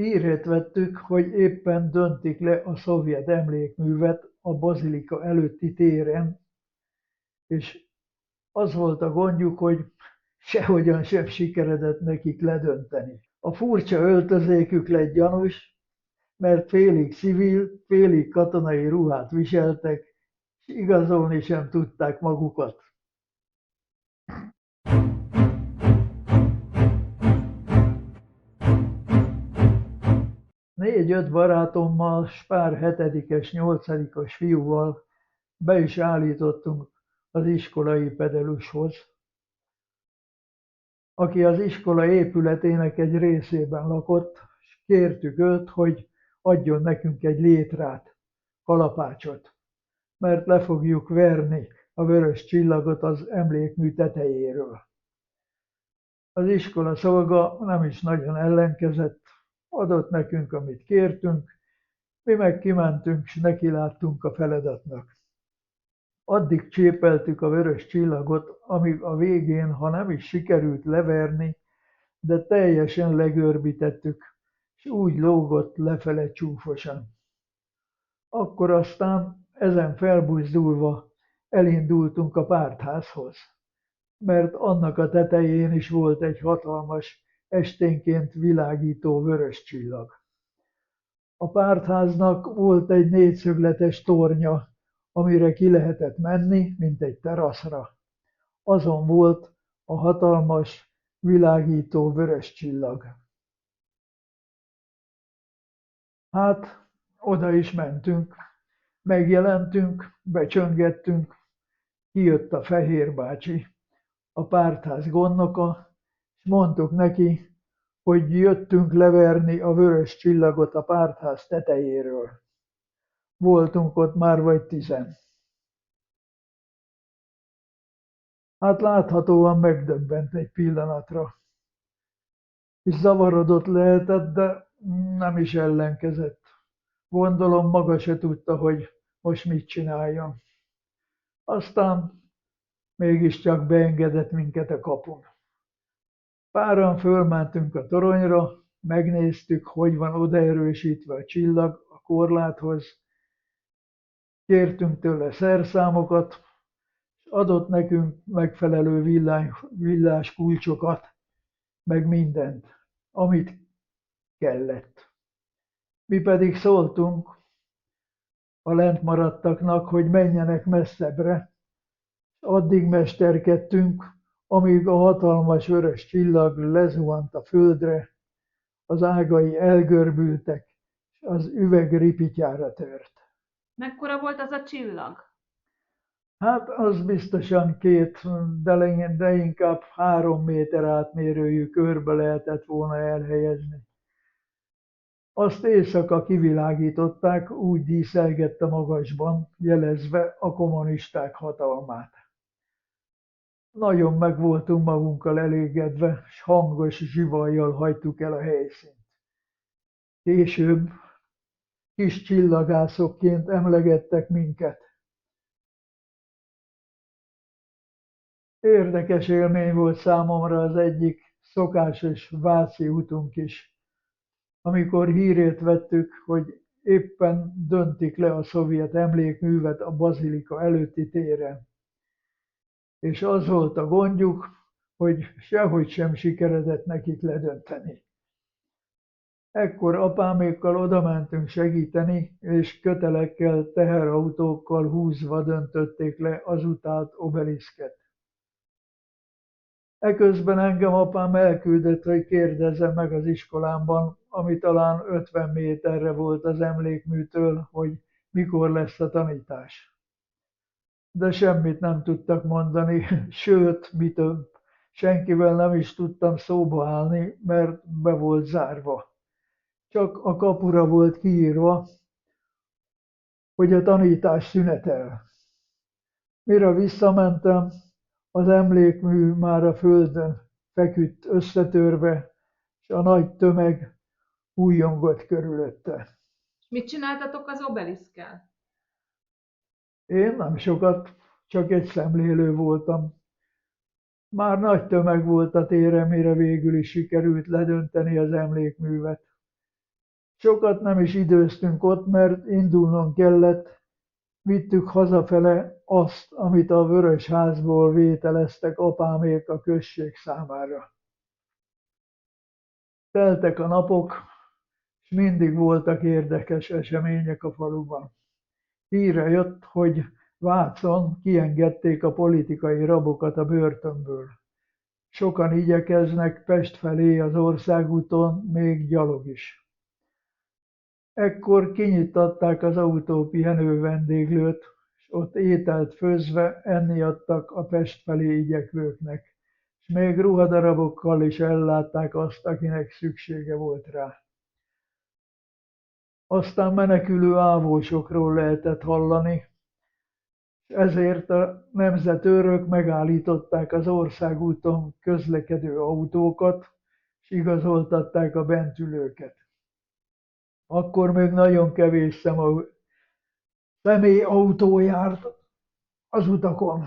Hírét vettük, hogy éppen döntik le a szovjet emlékművet a bazilika előtti téren, és az volt a gondjuk, hogy sehogyan sem sikeredett nekik ledönteni. A furcsa öltözékük lett gyanús, mert félig civil, félig katonai ruhát viseltek, és igazolni sem tudták magukat. 4-5 barátommal, s pár hetedikes, nyolcadikos fiúval be is állítottunk az iskolai pedelushoz, aki az iskola épületének egy részében lakott, és kértük őt, hogy adjon nekünk egy létrát, kalapácsot, mert le fogjuk verni a vörös csillagot az emlékmű tetejéről. Az iskola szolga nem is nagyon ellenkezett, adott nekünk, amit kértünk, mi meg kimentünk, s nekiláttunk a feladatnak. Addig csépeltük a vörös csillagot, amíg a végén, ha nem is sikerült leverni, de teljesen legörbítettük, és úgy lógott lefele csúfosan. Akkor aztán, ezen felbuzdulva, elindultunk a pártházhoz, mert annak a tetején is volt egy hatalmas, esténként világító vörös csillag. A pártháznak volt egy négyszögletes tornya, amire ki lehetett menni, mint egy teraszra. Azon volt a hatalmas, világító vörös csillag. Hát, oda is mentünk, megjelentünk, becsöngettünk, kijött a Fehér bácsi, a pártház gondnoka, és mondtuk neki, hogy jöttünk leverni a vörös csillagot a pártház tetejéről. Voltunk ott már vagy 10. Hát láthatóan megdöbbent egy pillanatra, és zavarodott lehetett, de nem is ellenkezett. Gondolom maga se tudta, hogy most mit csináljon. Aztán mégiscsak beengedett minket a kapun. Páran fölmentünk a toronyra, megnéztük, hogy van odaerősítve a csillag a korláthoz, kértünk tőle szerszámokat, és adott nekünk megfelelő villás kulcsokat, meg mindent, amit kellett. Mi pedig szóltunk a lent maradtaknak, hogy menjenek messzebbre, addig mesterkedtünk, amíg a hatalmas vörös csillag lezuhant a földre, az ágai elgörbültek, és az üveg ripityára tört. Mekkora volt az a csillag? Hát az biztosan 2, de inkább 3 méter átmérőjű körbe lehetett volna elhelyezni. Azt éjszaka kivilágították, úgy díszelgett a magasban, jelezve a kommunisták hatalmát. Nagyon meg voltunk magunkkal elégedve, s hangos zsivajjal hagytuk el a helyszínt. Később kis csillagászokként emlegettek minket. Érdekes élmény volt számomra az egyik szokásos váci útunk is, amikor hírét vettük, hogy éppen döntik le a szovjet emlékművet a bazilika előtti téren. És az volt a gondjuk, hogy sehogy sem sikeredett nekik ledönteni. Ekkor apámékkal odamentünk segíteni, és kötelekkel, teherautókkal húzva döntötték le az utált obeliszket. Eközben engem apám elküldött, hogy kérdezzem meg az iskolámban, ami talán 50 méterre volt az emlékműtől, hogy mikor lesz a tanítás. De semmit nem tudtak mondani, sőt, mi több, senkivel nem is tudtam szóba állni, mert be volt zárva. Csak a kapura volt kiírva, hogy a tanítás szünetel. Mire visszamentem, az emlékmű már a földön feküdt összetörve, és a nagy tömeg újjongott körülötte. Mit csináltatok az obeliszkkel? Én nem sokat, csak egy szemlélő voltam. Már nagy tömeg volt a téren, mire végül is sikerült ledönteni az emlékművet. Sokat nem is időztünk ott, mert indulnunk kellett, vittük hazafele azt, amit a Vörösházból vételeztek apámék a község számára. Teltek a napok, és mindig voltak érdekes események a faluban. Hírre jött, hogy Vácon kiengedték a politikai rabokat a börtönből. Sokan igyekeznek Pest felé az országúton, még gyalog is. Ekkor kinyitották az autópihenő vendéglőt, és ott ételt főzve enni adtak a Pest felé igyekvőknek, és még ruhadarabokkal is ellátták azt, akinek szüksége volt rá. Aztán menekülő ávósokról lehetett hallani, és ezért a nemzetőrök megállították az országúton közlekedő autókat, és igazoltatták a bent ülőket. Akkor még nagyon kevés személyautó járt az utakon,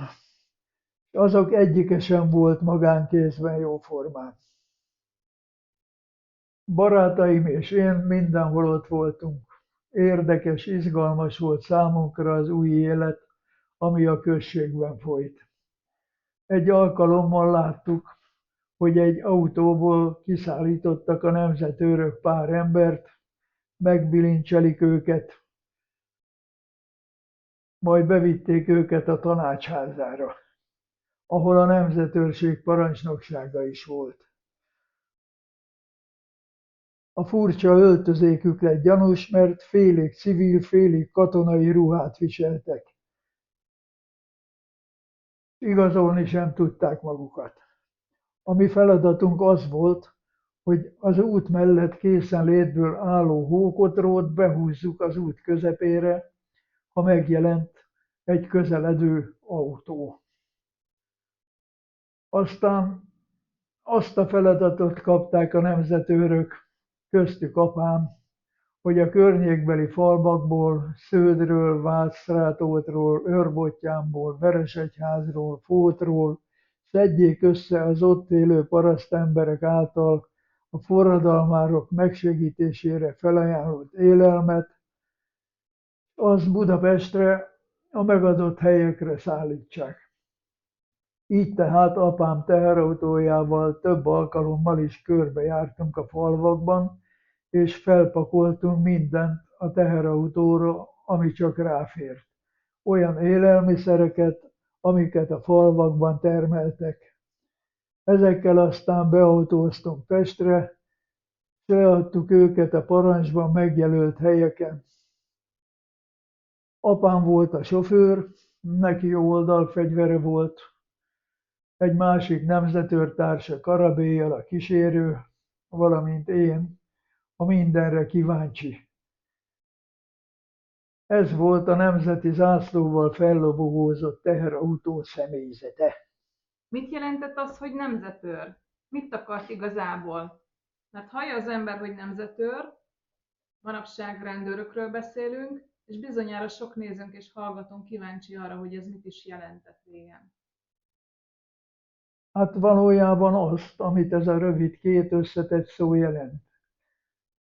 és azok egyike sem volt magánkézben jóformán. Barátaim és én mindenhol ott voltunk. Érdekes, izgalmas volt számunkra az új élet, ami a községben folyt. Egy alkalommal láttuk, hogy egy autóból kiszállítottak a nemzetőrök pár embert, megbilincselik őket, majd bevitték őket a tanácsházára, ahol a nemzetőrség parancsnoksága is volt. A furcsa öltözékük lett gyanús, mert félig civil, félig katonai ruhát viseltek. Igazolni sem tudták magukat. A mi feladatunk az volt, hogy az út mellett készenlétből álló hókotrót behúzzuk az út közepére, ha megjelent egy közeledő autó. Aztán azt a feladatot kapták a nemzetőrök, köztük apám, hogy a környékbeli falvakból, Sződről, Vácrátótról, Őrbottyánból, Veresegyházról, Fótról szedjék össze az ott élő parasztemberek által a forradalmárok megsegítésére felajánlott élelmet, az Budapestre, a megadott helyekre szállítsák. Így tehát apám teherautójával több alkalommal is körbejártunk a falvakban, és felpakoltunk mindent a teherautóra, ami csak ráfért. Olyan élelmiszereket, amiket a falvakban termeltek. Ezekkel aztán beautóztunk Pestre, és leadtuk őket a parancsban megjelölt helyeken. Apám volt a sofőr, neki jó oldalfegyvere volt, egy másik nemzetőrtársa karabéllyel a kísérő, valamint én, a mindenre kíváncsi. Ez volt a nemzeti zászlóval fellobogózott teherautó személyzete. Mit jelentett az, hogy nemzetőr? Mit akart igazából? Mert hallja az ember, hogy nemzetőr, manapság rendőrökről beszélünk, és bizonyára sok nézőnk és hallgatónk kíváncsi arra, hogy ez mit is jelentett régen. Hát valójában azt, amit ez a rövid két összetett szó jelent.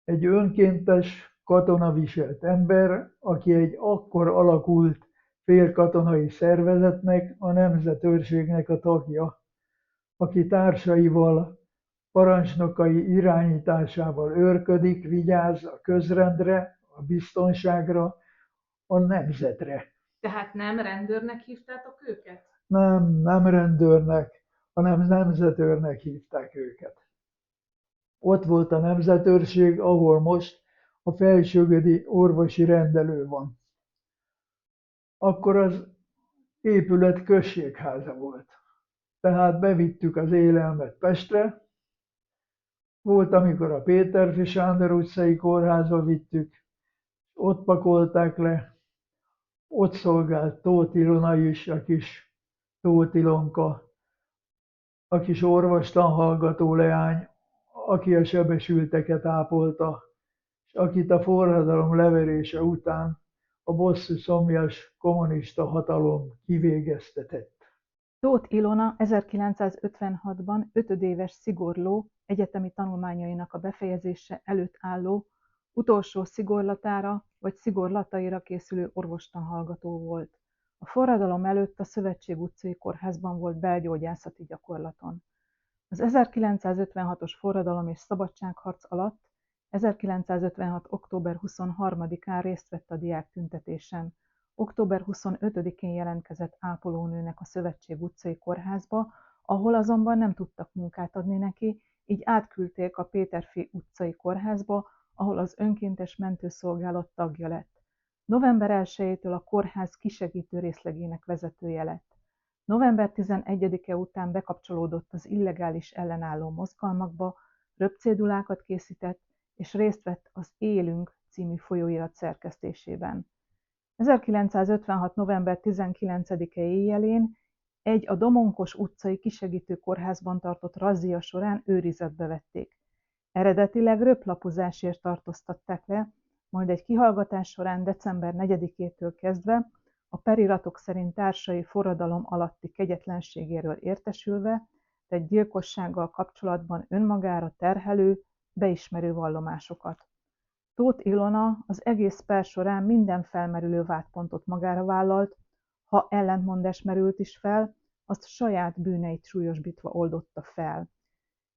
Egy önkéntes, katonaviselt ember, aki egy akkor alakult félkatonai szervezetnek, a nemzetőrségnek a tagja, aki társaival, parancsnokai irányításával őrködik, vigyáz a közrendre, a biztonságra, a nemzetre. Tehát nem rendőrnek hívtátok őket? Nem rendőrnek, hanem nemzetőrnek hívták őket. Ott volt a nemzetőrség, ahol most a felsőgödi orvosi rendelő van. Akkor az épület községháza volt. Tehát bevittük az élelmet Pestre. Volt, amikor a Péterfi Sándor utcai kórházba vittük, ott pakolták le, ott szolgált Tóth Ilona is, a kis Tóth Ilonka, a kis orvostanhallgató leány, aki a sebesülteket ápolta, és akit a forradalom leverése után a bosszúszomjas kommunista hatalom kivégeztetett. Tóth Ilona 1956-ban ötödéves szigorló egyetemi tanulmányainak a befejezése előtt álló utolsó szigorlatára vagy szigorlataira készülő orvostanhallgató volt. A forradalom előtt a Szövetség utcai kórházban volt belgyógyászati gyakorlaton. Az 1956-os forradalom és szabadságharc alatt 1956. október 23-án részt vett a diáktüntetésen. Október 25-én jelentkezett ápolónőnek a Szövetség utcai kórházba, ahol azonban nem tudtak munkát adni neki, így átküldték a Péterfi utcai kórházba, ahol az önkéntes mentőszolgálat tagja lett. November 1-től a kórház kisegítő részlegének vezetője lett. November 11-e után bekapcsolódott az illegális ellenálló mozgalmakba, röpcédulákat készített, és részt vett az Élünk című folyóirat szerkesztésében. 1956. november 19-e éjjelén egy a Domonkos utcai kisegítő kórházban tartott razzia során őrizetbe vették. Eredetileg röplapozásért tartóztatták le, majd egy kihallgatás során december 4-től kezdve a periratok szerint társai forradalom alatti kegyetlenségéről értesülve tett gyilkossággal kapcsolatban önmagára terhelő, beismerő vallomásokat. Tóth Ilona az egész per során minden felmerülő vádpontot magára vállalt, ha ellentmondás merült is fel, azt saját bűneit súlyosbítva oldotta fel.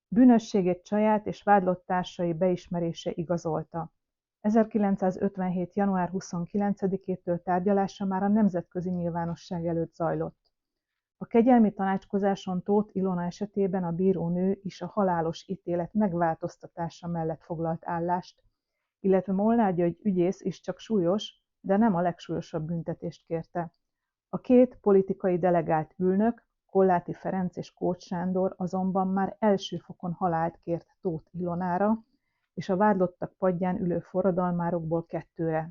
Bűnösségét saját és vádlott társai beismerése igazolta. 1957. január 29-től tárgyalása már a nemzetközi nyilvánosság előtt zajlott. A kegyelmi tanácskozáson Tóth Ilona esetében a bírónő is a halálos ítélet megváltoztatása mellett foglalt állást, illetve Molnár György ügyész is csak súlyos, de nem a legsúlyosabb büntetést kérte. A két politikai delegált ülnök, Kolláti Ferenc és Kócs Sándor azonban már első fokon halált kért Tóth Ilonára, és a vádlottak padján ülő forradalmárokból 2-re.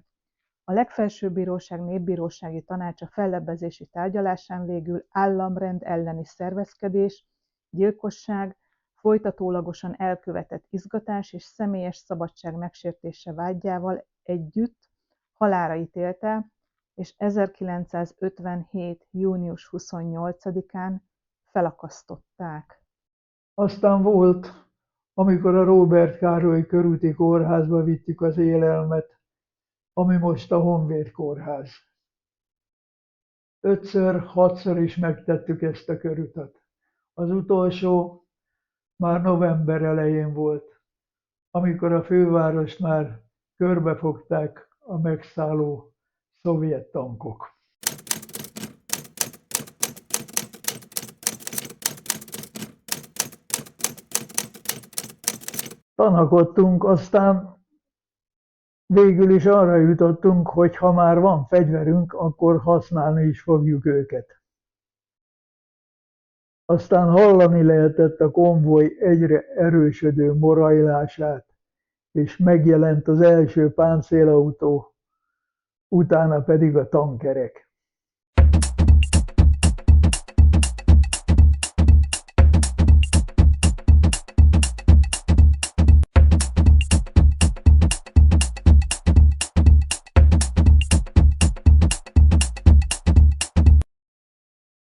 A legfelsőbb bíróság népbírósági tanácsa fellebbezési tárgyalásán végül államrend elleni szervezkedés, gyilkosság, folytatólagosan elkövetett izgatás és személyes szabadság megsértése vádjával együtt halálra ítélte, és 1957. június 28-án felakasztották. Aztán volt, amikor a Róbert Károly körúti kórházba vittük az élelmet, ami most a Honvéd kórház. 5-ször, 6-szor is megtettük ezt a körutat. Az utolsó már november elején volt, amikor a fővárost már körbefogták a megszálló szovjet tankok. Tanakodtunk, aztán végül is arra jutottunk, hogy ha már van fegyverünk, akkor használni is fogjuk őket. Aztán hallani lehetett a konvoj egyre erősödő morajlását, és megjelent az első páncélautó, utána pedig a tankerek.